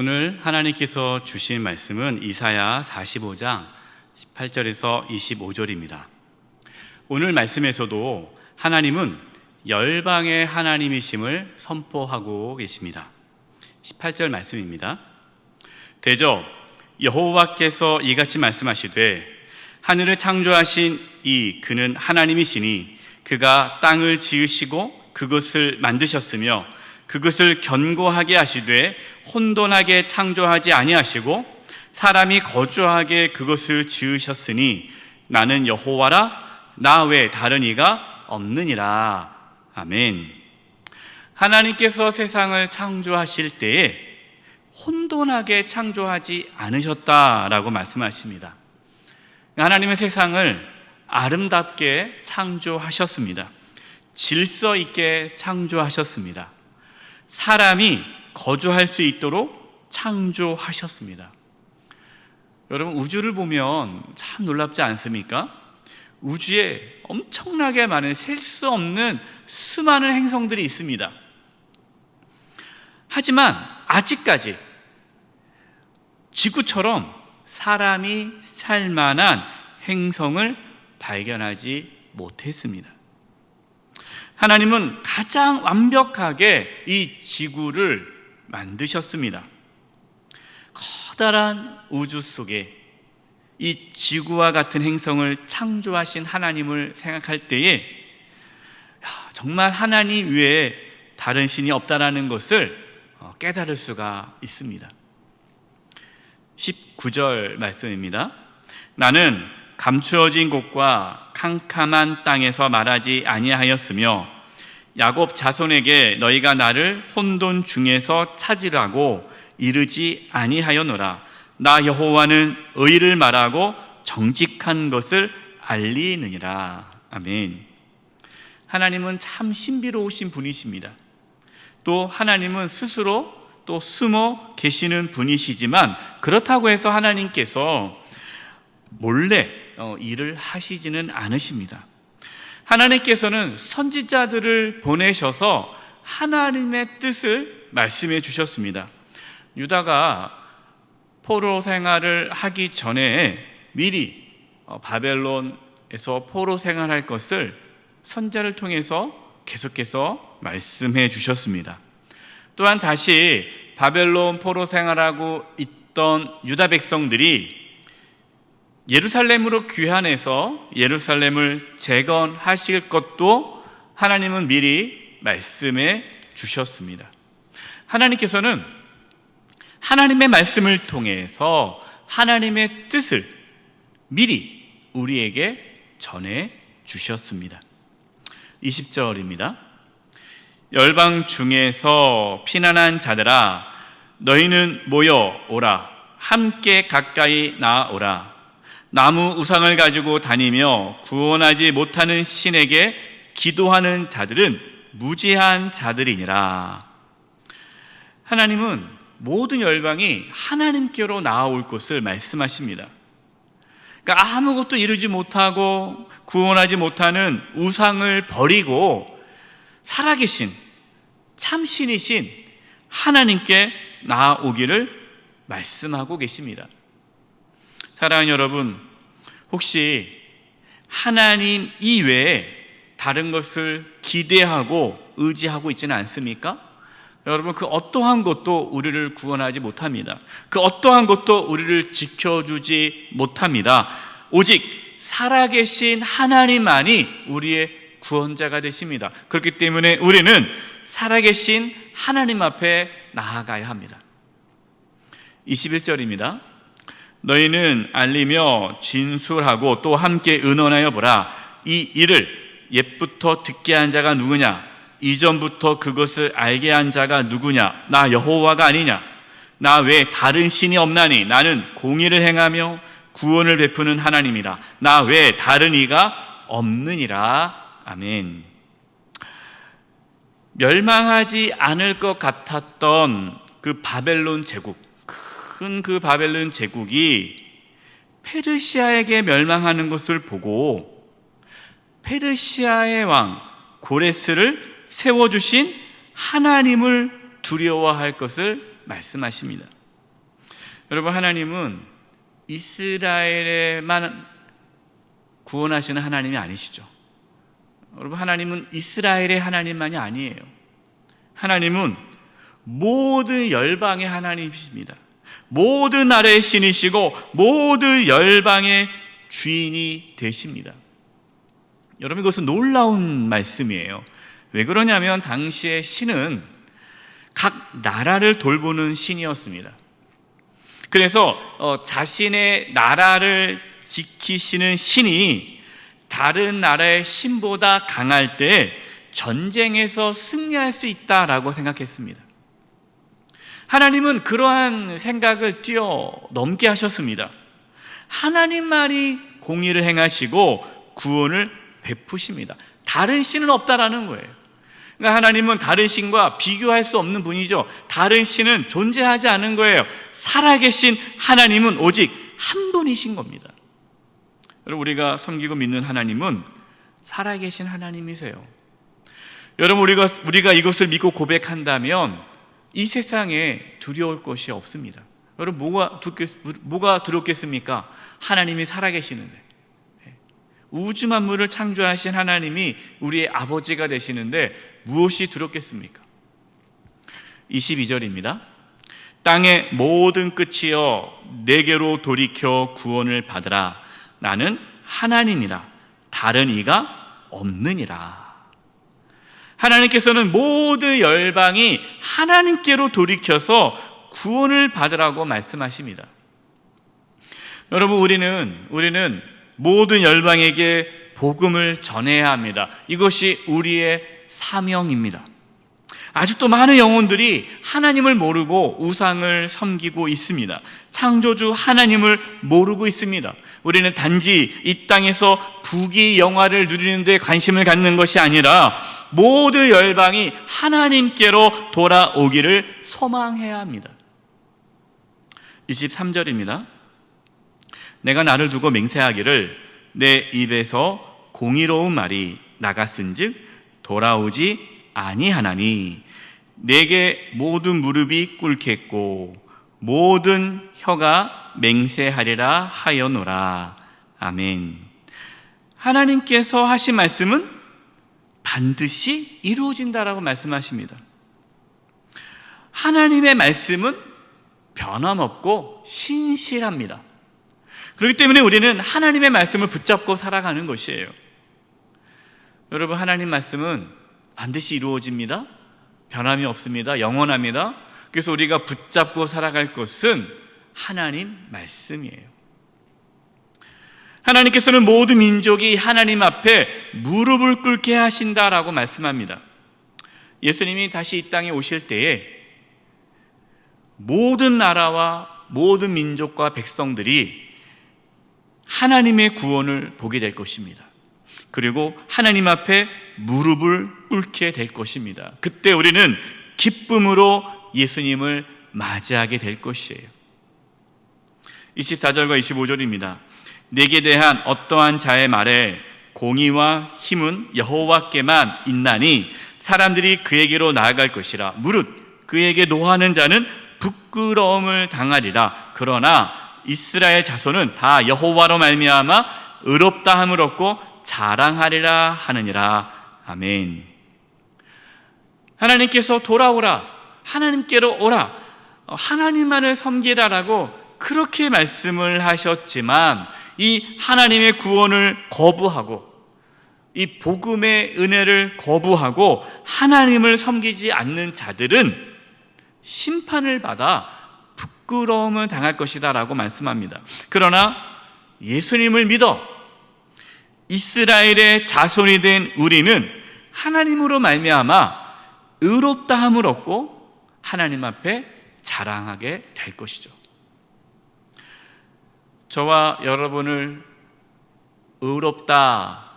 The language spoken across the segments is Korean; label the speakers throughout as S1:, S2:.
S1: 오늘 하나님께서 주신 말씀은 이사야 45장 18절에서 25절입니다. 오늘 말씀에서도 하나님은 열방의 하나님이심을 선포하고 계십니다. 18절 말씀입니다. 대저 여호와께서 이같이 말씀하시되 하늘을 창조하신 그는 하나님이시니 그가 땅을 지으시고 그것을 만드셨으며 그것을 견고하게 하시되 혼돈하게 창조하지 아니하시고 사람이 거주하게 그것을 지으셨으니 나는 여호와라 나 외 다른 이가 없느니라. 아멘. 하나님께서 세상을 창조하실 때에 혼돈하게 창조하지 않으셨다라고 말씀하십니다. 하나님은 세상을 아름답게 창조하셨습니다. 질서 있게 창조하셨습니다. 사람이 거주할 수 있도록 창조하셨습니다. 여러분, 우주를 보면 참 놀랍지 않습니까? 우주에 엄청나게 많은 셀 수 없는 수많은 행성들이 있습니다. 하지만 아직까지 지구처럼 사람이 살 만한 행성을 발견하지 못했습니다. 하나님은 가장 완벽하게 이 지구를 만드셨습니다. 커다란 우주 속에 이 지구와 같은 행성을 창조하신 하나님을 생각할 때에 정말 하나님 외에 다른 신이 없다라는 것을 깨달을 수가 있습니다. 19절 말씀입니다. 나는 감추어진 곳과 캄캄한 땅에서 말하지 아니하였으며 야곱 자손에게 너희가 나를 혼돈 중에서 찾으라고 이르지 아니하였노라. 나 여호와는 의를 말하고 정직한 것을 알리느니라. 아멘. 하나님은 참 신비로우신 분이십니다. 또 하나님은 스스로 또 숨어 계시는 분이시지만 그렇다고 해서 하나님께서 몰래 일을 하시지는 않으십니다. 하나님께서는 선지자들을 보내셔서 하나님의 뜻을 말씀해 주셨습니다. 유다가 포로 생활을 하기 전에 미리 바벨론에서 포로 생활할 것을 선지자를 통해서 계속해서 말씀해 주셨습니다. 또한 다시 바벨론 포로 생활하고 있던 유다 백성들이 예루살렘으로 귀환해서 예루살렘을 재건하실 것도 하나님은 미리 말씀해 주셨습니다. 하나님께서는 하나님의 말씀을 통해서 하나님의 뜻을 미리 우리에게 전해 주셨습니다. 20절입니다. 열방 중에서 피난한 자들아 너희는 모여 오라. 함께 가까이 나아오라. 나무 우상을 가지고 다니며 구원하지 못하는 신에게 기도하는 자들은 무지한 자들이니라. 하나님은 모든 열방이 하나님께로 나아올 것을 말씀하십니다. 그러니까 아무것도 이루지 못하고 구원하지 못하는 우상을 버리고 살아계신 참신이신 하나님께 나아오기를 말씀하고 계십니다. 사랑하는 여러분, 혹시 하나님 이외에 다른 것을 기대하고 의지하고 있지는 않습니까? 여러분, 그 어떠한 것도 우리를 구원하지 못합니다. 그 어떠한 것도 우리를 지켜주지 못합니다. 오직 살아계신 하나님만이 우리의 구원자가 되십니다. 그렇기 때문에 우리는 살아계신 하나님 앞에 나아가야 합니다. 21절입니다. 너희는 알리며 진술하고 또 함께 의논하여 보라. 이 일을 옛부터 듣게 한 자가 누구냐? 이전부터 그것을 알게 한 자가 누구냐? 나 여호와가 아니냐? 나 외 다른 신이 없나니 나는 공의를 행하며 구원을 베푸는 하나님이라. 나 외 다른 이가 없느니라. 아멘. 멸망하지 않을 것 같았던 그 바벨론 제국, 큰 그 바벨론 제국이 페르시아에게 멸망하는 것을 보고 페르시아의 왕 고레스를 세워주신 하나님을 두려워할 것을 말씀하십니다. 여러분, 하나님은 이스라엘에만 구원하시는 하나님이 아니시죠. 여러분, 하나님은 이스라엘의 하나님만이 아니에요. 하나님은 모든 열방의 하나님이십니다. 모든 나라의 신이시고 모든 열방의 주인이 되십니다. 여러분, 이것은 놀라운 말씀이에요. 왜 그러냐면 당시의 신은 각 나라를 돌보는 신이었습니다. 그래서 자신의 나라를 지키시는 신이 다른 나라의 신보다 강할 때 전쟁에서 승리할 수 있다라고 생각했습니다. 하나님은 그러한 생각을 뛰어넘게 하셨습니다. 하나님만이 공의를 행하시고 구원을 베푸십니다. 다른 신은 없다라는 거예요. 그러니까 하나님은 다른 신과 비교할 수 없는 분이죠. 다른 신은 존재하지 않은 거예요. 살아계신 하나님은 오직 한 분이신 겁니다. 여러분, 우리가 섬기고 믿는 하나님은 살아계신 하나님이세요. 여러분, 우리가 이것을 믿고 고백한다면 이 세상에 두려울 것이 없습니다. 여러분, 뭐가 두렵겠습니까? 하나님이 살아계시는데, 우주 만물을 창조하신 하나님이 우리의 아버지가 되시는데 무엇이 두렵겠습니까? 22절입니다. 땅의 모든 끝이여 내게로 돌이켜 구원을 받으라. 나는 하나님이라 다른 이가 없느니라. 하나님께서는 모든 열방이 하나님께로 돌이켜서 구원을 받으라고 말씀하십니다. 여러분, 우리는 모든 열방에게 복음을 전해야 합니다. 이것이 우리의 사명입니다. 아직도 많은 영혼들이 하나님을 모르고 우상을 섬기고 있습니다. 창조주 하나님을 모르고 있습니다. 우리는 단지 이 땅에서 부귀 영화를 누리는 데 관심을 갖는 것이 아니라 모든 열방이 하나님께로 돌아오기를 소망해야 합니다. 23절입니다. 내가 나를 두고 맹세하기를 내 입에서 공의로운 말이 나갔은즉 돌아오지 아니하나니 내게 모든 무릎이 꿇겠고 모든 혀가 맹세하리라 하여노라. 아멘. 하나님께서 하신 말씀은 반드시 이루어진다라고 말씀하십니다. 하나님의 말씀은 변함없고 신실합니다. 그렇기 때문에 우리는 하나님의 말씀을 붙잡고 살아가는 것이에요. 여러분, 하나님 말씀은 반드시 이루어집니다. 변함이 없습니다. 영원합니다. 그래서 우리가 붙잡고 살아갈 것은 하나님 말씀이에요. 하나님께서는 모든 민족이 하나님 앞에 무릎을 꿇게 하신다라고 말씀합니다. 예수님이 다시 이 땅에 오실 때에 모든 나라와 모든 민족과 백성들이 하나님의 구원을 보게 될 것입니다. 그리고 하나님 앞에 무릎을 꿇게 될 것입니다. 그때 우리는 기쁨으로 예수님을 맞이하게 될 것이에요. 24절과 25절입니다. 내게 대한 어떠한 자의 말에 공의와 힘은 여호와께만 있나니 사람들이 그에게로 나아갈 것이라. 무릇 그에게 노하는 자는 부끄러움을 당하리라. 그러나 이스라엘 자손은 다 여호와로 말미암아 의롭다함을 얻고 자랑하리라 하느니라. 아멘. 하나님께서 돌아오라, 하나님께로 오라, 하나님만을 섬기라라고 그렇게 말씀을 하셨지만 이 하나님의 구원을 거부하고 이 복음의 은혜를 거부하고 하나님을 섬기지 않는 자들은 심판을 받아 부끄러움을 당할 것이다 라고 말씀합니다. 그러나 예수님을 믿어 이스라엘의 자손이 된 우리는 하나님으로 말미암아 의롭다함을 얻고 하나님 앞에 자랑하게 될 것이죠. 저와 여러분을 의롭다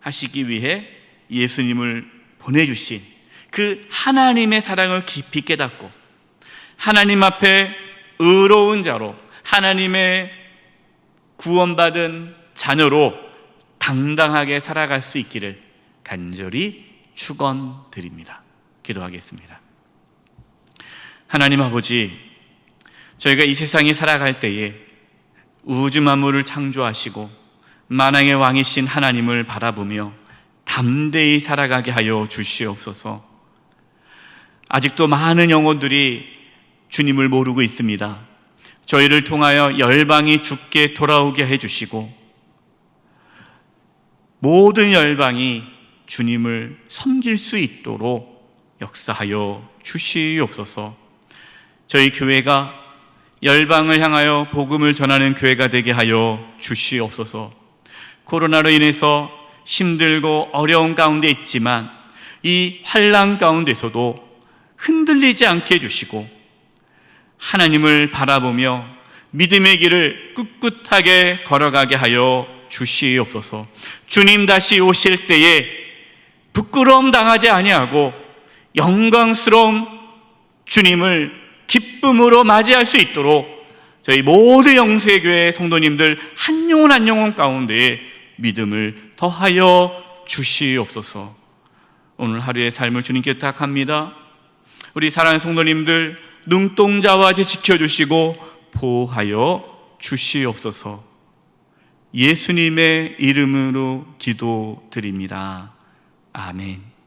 S1: 하시기 위해 예수님을 보내주신 그 하나님의 사랑을 깊이 깨닫고 하나님 앞에 의로운 자로 하나님의 구원받은 자녀로 당당하게 살아갈 수 있기를 간절히 축원드립니다. 기도하겠습니다. 하나님 아버지, 저희가 이 세상에 살아갈 때에 우주 만물을 창조하시고 만왕의 왕이신 하나님을 바라보며 담대히 살아가게 하여 주시옵소서. 아직도 많은 영혼들이 주님을 모르고 있습니다. 저희를 통하여 열방이 주께 돌아오게 해주시고 모든 열방이 주님을 섬길 수 있도록 역사하여 주시옵소서. 저희 교회가 열방을 향하여 복음을 전하는 교회가 되게 하여 주시옵소서. 코로나로 인해서 힘들고 어려운 가운데 있지만 이 환난 가운데서도 흔들리지 않게 해주시고 하나님을 바라보며 믿음의 길을 꿋꿋하게 걸어가게 하여 주시옵소서. 주님 다시 오실 때에 부끄러움 당하지 아니하고 영광스러운 주님을 기쁨으로 맞이할 수 있도록 저희 모두 영세교회 성도님들 한 영혼 한 영혼 가운데에 믿음을 더하여 주시옵소서. 오늘 하루의 삶을 주님께 부탁합니다. 우리 사랑하는 성도님들 눈동자와 같이 지켜주시고 보호하여 주시옵소서. 예수님의 이름으로 기도드립니다. 아멘.